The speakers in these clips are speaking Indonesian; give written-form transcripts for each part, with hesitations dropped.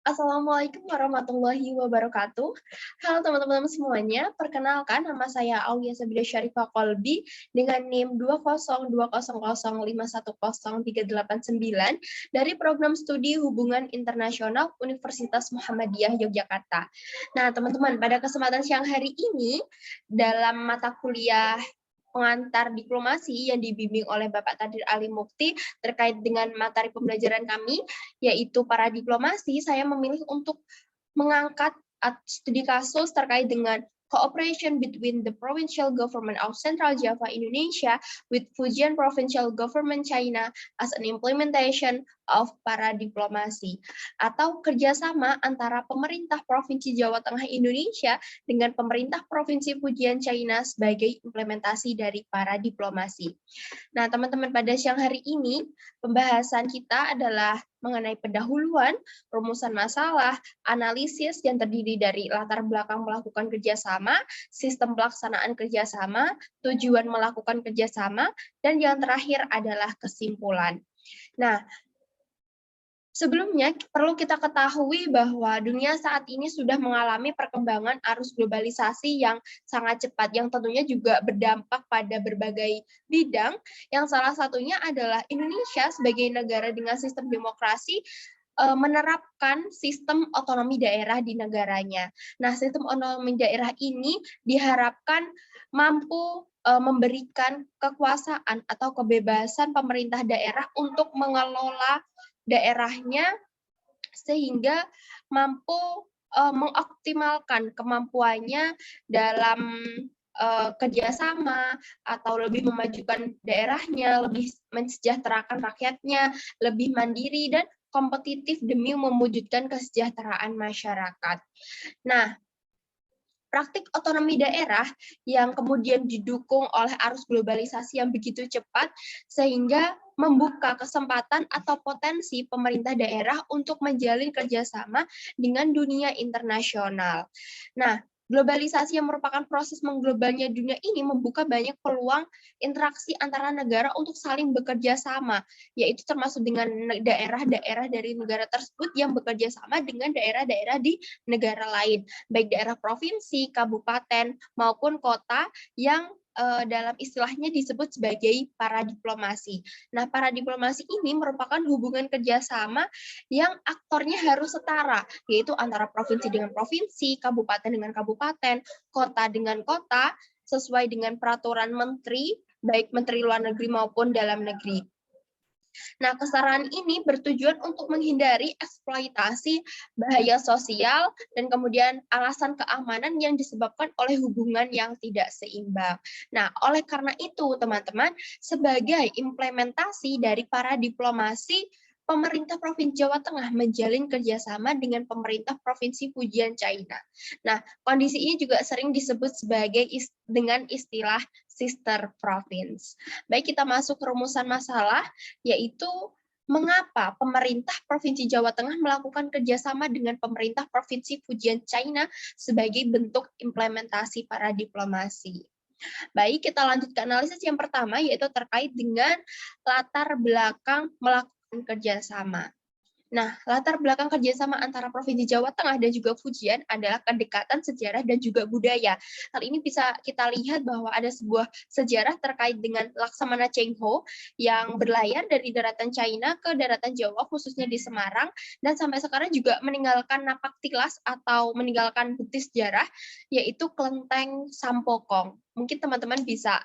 Assalamualaikum warahmatullahi wabarakatuh. Halo teman-teman semuanya, perkenalkan nama saya Aulia Sabida Syarifah Kolbi dengan NIM 20200510389 dari Program Studi Hubungan Internasional Universitas Muhammadiyah Yogyakarta. Nah, teman-teman, pada kesempatan siang hari ini dalam mata kuliah pengantar diplomasi yang dibimbing oleh Bapak Tadir Ali Mukti terkait dengan materi pembelajaran kami, yaitu para diplomasi, saya memilih untuk mengangkat studi kasus terkait dengan cooperation between the provincial government of Central Java, Indonesia, with Fujian Provincial Government China as an implementation of para diplomasi, atau kerjasama antara pemerintah Provinsi Jawa Tengah Indonesia dengan pemerintah Provinsi Fujian China sebagai implementasi dari para diplomasi. Nah, teman-teman, pada siang hari ini pembahasan kita adalah mengenai pendahuluan, rumusan masalah, analisis yang terdiri dari latar belakang melakukan kerjasama, sistem pelaksanaan kerjasama, tujuan melakukan kerjasama, dan yang terakhir adalah kesimpulan. Nah, sebelumnya, perlu kita ketahui bahwa dunia saat ini sudah mengalami perkembangan arus globalisasi yang sangat cepat, yang tentunya juga berdampak pada berbagai bidang, yang salah satunya adalah Indonesia sebagai negara dengan sistem demokrasi menerapkan sistem otonomi daerah di negaranya. Nah, sistem otonomi daerah ini diharapkan mampu memberikan kekuasaan atau kebebasan pemerintah daerah untuk mengelola daerahnya sehingga mampu mengoptimalkan kemampuannya dalam kerjasama atau lebih memajukan daerahnya, lebih mensejahterakan rakyatnya, lebih mandiri dan kompetitif demi mewujudkan kesejahteraan masyarakat. Nah, praktik otonomi daerah yang kemudian didukung oleh arus globalisasi yang begitu cepat sehingga membuka kesempatan atau potensi pemerintah daerah untuk menjalin kerjasama dengan dunia internasional. Nah, globalisasi yang merupakan proses mengglobalnya dunia ini membuka banyak peluang interaksi antara negara untuk saling bekerja sama, yaitu termasuk dengan daerah-daerah dari negara tersebut yang bekerja sama dengan daerah-daerah di negara lain, baik daerah provinsi, kabupaten, maupun kota yang dalam istilahnya disebut sebagai para diplomasi. Nah, para diplomasi ini merupakan hubungan kerjasama yang aktornya harus setara, yaitu antara provinsi dengan provinsi, kabupaten dengan kabupaten, kota dengan kota, sesuai dengan peraturan menteri, baik menteri luar negeri maupun dalam negeri. Nah, kesetaraan ini bertujuan untuk menghindari eksploitasi bahaya sosial dan kemudian alasan keamanan yang disebabkan oleh hubungan yang tidak seimbang. Nah, oleh karena itu, teman-teman, sebagai implementasi dari para diplomasi, pemerintah Provinsi Jawa Tengah menjalin kerjasama dengan pemerintah Provinsi Fujian China. Nah, kondisi ini juga sering disebut sebagai dengan istilah sister province. Baik, kita masuk ke rumusan masalah, yaitu mengapa pemerintah Provinsi Jawa Tengah melakukan kerjasama dengan pemerintah Provinsi Fujian China sebagai bentuk implementasi para diplomasi. Baik, kita lanjut ke analisis yang pertama, yaitu terkait dengan latar belakang melakukan kerjasama. Nah, latar belakang kerjasama antara Provinsi Jawa Tengah dan juga Fujian adalah kedekatan sejarah dan juga budaya. Hal ini bisa kita lihat bahwa ada sebuah sejarah terkait dengan Laksamana Cheng Ho yang berlayar dari daratan China ke daratan Jawa, khususnya di Semarang, dan sampai sekarang juga meninggalkan napak tilas atau meninggalkan bukti sejarah, yaitu Kelenteng Sampokong. Mungkin teman-teman bisa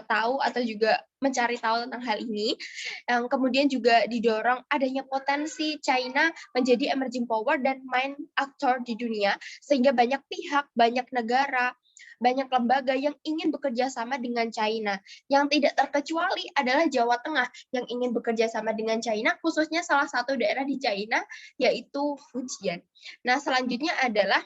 tahu atau juga mencari tahu tentang hal ini, yang kemudian juga didorong adanya potensi China menjadi emerging power dan main aktor di dunia, sehingga banyak pihak, banyak negara, banyak lembaga yang ingin bekerja sama dengan China. Yang tidak terkecuali adalah Jawa Tengah yang ingin bekerja sama dengan China, khususnya salah satu daerah di China, yaitu Fujian. Nah, selanjutnya adalah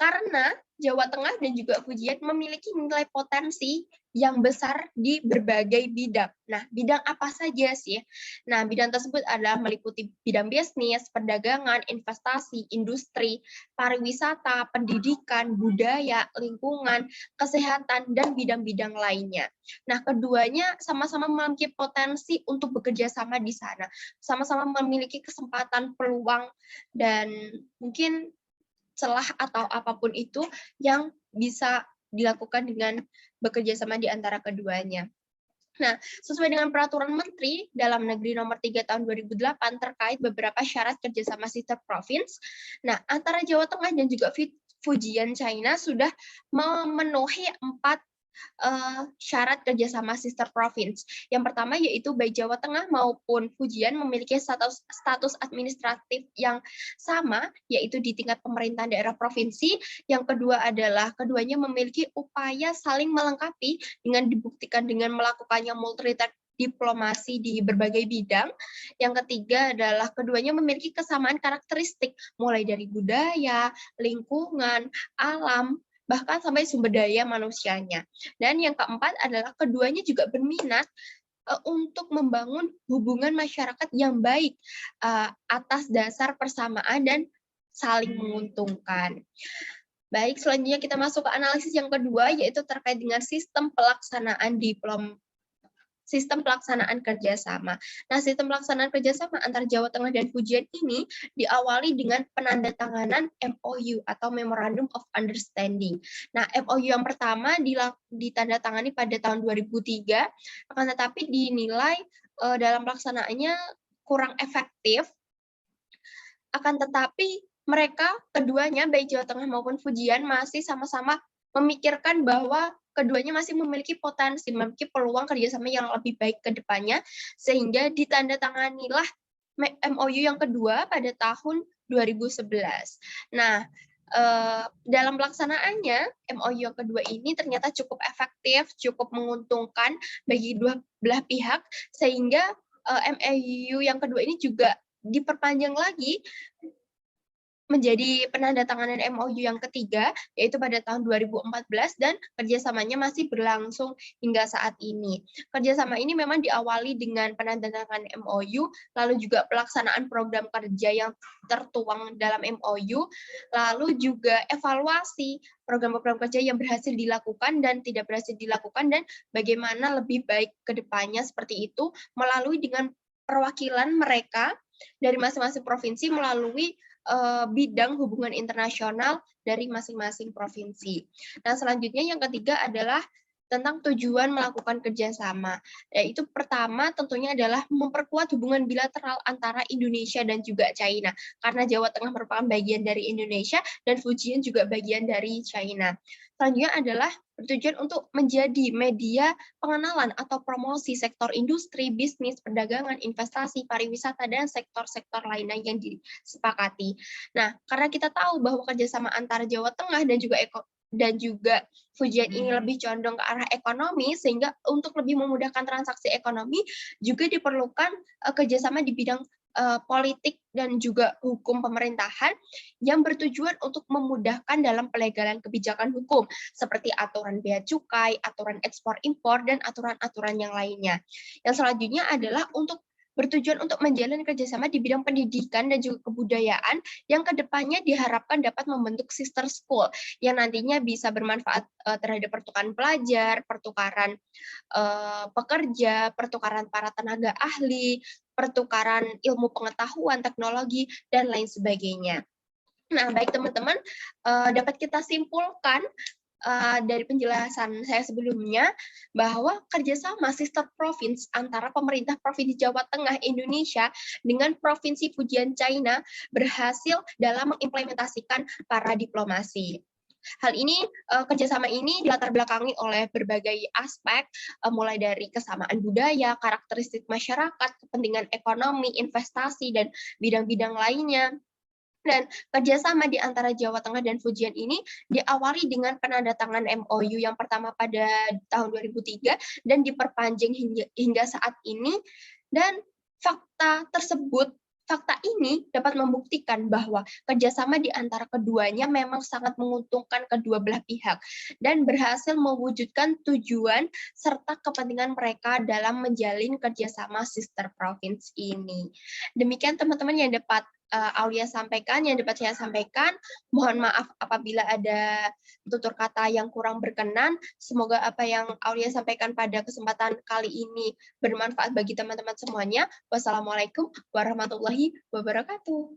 Karena Jawa Tengah dan juga Fujian memiliki nilai potensi yang besar di berbagai bidang. Nah, bidang apa saja sih? Nah, bidang tersebut adalah meliputi bidang bisnis, perdagangan, investasi, industri, pariwisata, pendidikan, budaya, lingkungan, kesehatan, dan bidang-bidang lainnya. Nah, keduanya sama-sama memiliki potensi untuk bekerja sama di sana. Sama-sama memiliki kesempatan, peluang, dan mungkin celah atau apapun itu yang bisa dilakukan dengan bekerja sama di antara keduanya. Nah, sesuai dengan Peraturan Menteri Dalam Negeri Nomor 3 Tahun 2008 terkait beberapa syarat kerjasama sister province, nah antara Jawa Tengah dan juga Fujian China sudah memenuhi 4 syarat kerjasama sister province. Yang pertama yaitu baik Jawa Tengah maupun Fujian memiliki status administratif yang sama, yaitu di tingkat pemerintahan daerah provinsi. Yang kedua adalah keduanya memiliki upaya saling melengkapi dengan dibuktikan dengan melakukannya multilateral diplomasi di berbagai bidang. Yang ketiga adalah keduanya memiliki kesamaan karakteristik, mulai dari budaya, lingkungan, alam, bahkan sampai sumber daya manusianya. Dan yang keempat adalah keduanya juga berminat untuk membangun hubungan masyarakat yang baik atas dasar persamaan dan saling menguntungkan. Baik, selanjutnya kita masuk ke analisis yang kedua, yaitu terkait dengan sistem pelaksanaan kerjasama. Nah, sistem pelaksanaan kerjasama antara Jawa Tengah dan Fujian ini diawali dengan penandatanganan MOU atau Memorandum of Understanding. Nah, MOU yang pertama ditandatangani pada tahun 2003, akan tetapi dinilai dalam pelaksanaannya kurang efektif. Akan tetapi mereka keduanya, baik Jawa Tengah maupun Fujian, masih sama-sama memikirkan bahwa keduanya masih memiliki potensi, memiliki peluang kerjasama yang lebih baik ke depannya, sehingga ditandatanganilah MOU yang kedua pada tahun 2011. Nah, dalam pelaksanaannya, MOU yang kedua ini ternyata cukup efektif, cukup menguntungkan bagi dua belah pihak, sehingga MOU yang kedua ini juga diperpanjang lagi menjadi penandatanganan MOU yang ketiga, yaitu pada tahun 2014, dan kerjasamanya masih berlangsung hingga saat ini. Kerjasama ini memang diawali dengan penandatanganan MOU, lalu juga pelaksanaan program kerja yang tertuang dalam MOU, lalu juga evaluasi program-program kerja yang berhasil dilakukan dan tidak berhasil dilakukan, dan bagaimana lebih baik ke depannya seperti itu, melalui dengan perwakilan mereka dari masing-masing provinsi melalui bidang hubungan internasional dari masing-masing provinsi. Nah, selanjutnya yang ketiga adalah tentang tujuan melakukan kerjasama. Yaitu pertama tentunya adalah memperkuat hubungan bilateral antara Indonesia dan juga China. Karena Jawa Tengah merupakan bagian dari Indonesia dan Fujian juga bagian dari China. Selanjutnya adalah bertujuan untuk menjadi media pengenalan atau promosi sektor industri, bisnis, perdagangan, investasi, pariwisata, dan sektor-sektor lainnya yang disepakati. Nah, karena kita tahu bahwa kerjasama antara Jawa Tengah dan juga Fujian ini lebih condong ke arah ekonomi, sehingga untuk lebih memudahkan transaksi ekonomi juga diperlukan kerjasama di bidang politik dan juga hukum pemerintahan yang bertujuan untuk memudahkan dalam pelegalan kebijakan hukum seperti aturan bea cukai, aturan ekspor impor, dan aturan-aturan yang lainnya. Yang selanjutnya adalah bertujuan untuk menjalin kerjasama di bidang pendidikan dan juga kebudayaan yang kedepannya diharapkan dapat membentuk sister school yang nantinya bisa bermanfaat terhadap pertukaran pelajar, pertukaran pekerja, pertukaran para tenaga ahli, pertukaran ilmu pengetahuan, teknologi, dan lain sebagainya. Nah, baik teman-teman, dapat kita simpulkan dari penjelasan saya sebelumnya bahwa kerjasama sister province antara pemerintah Provinsi Jawa Tengah Indonesia dengan Provinsi Fujian China berhasil dalam mengimplementasikan para diplomasi. Hal ini, kerjasama ini dilatar belakangi oleh berbagai aspek, mulai dari kesamaan budaya, karakteristik masyarakat, kepentingan ekonomi, investasi, dan bidang-bidang lainnya. Dan kerjasama di antara Jawa Tengah dan Fujian ini diawali dengan penandatangan MOU yang pertama pada tahun 2003 dan diperpanjang hingga saat ini. Dan fakta Fakta ini dapat membuktikan bahwa kerjasama di antara keduanya memang sangat menguntungkan kedua belah pihak dan berhasil mewujudkan tujuan serta kepentingan mereka dalam menjalin kerjasama sister province ini. Demikian teman-teman yang dapat Aulia sampaikan, yang dapat saya sampaikan. Mohon maaf apabila ada tutur kata yang kurang berkenan. Semoga apa yang Aulia sampaikan pada kesempatan kali ini bermanfaat bagi teman-teman semuanya. Wassalamualaikum warahmatullahi wabarakatuh.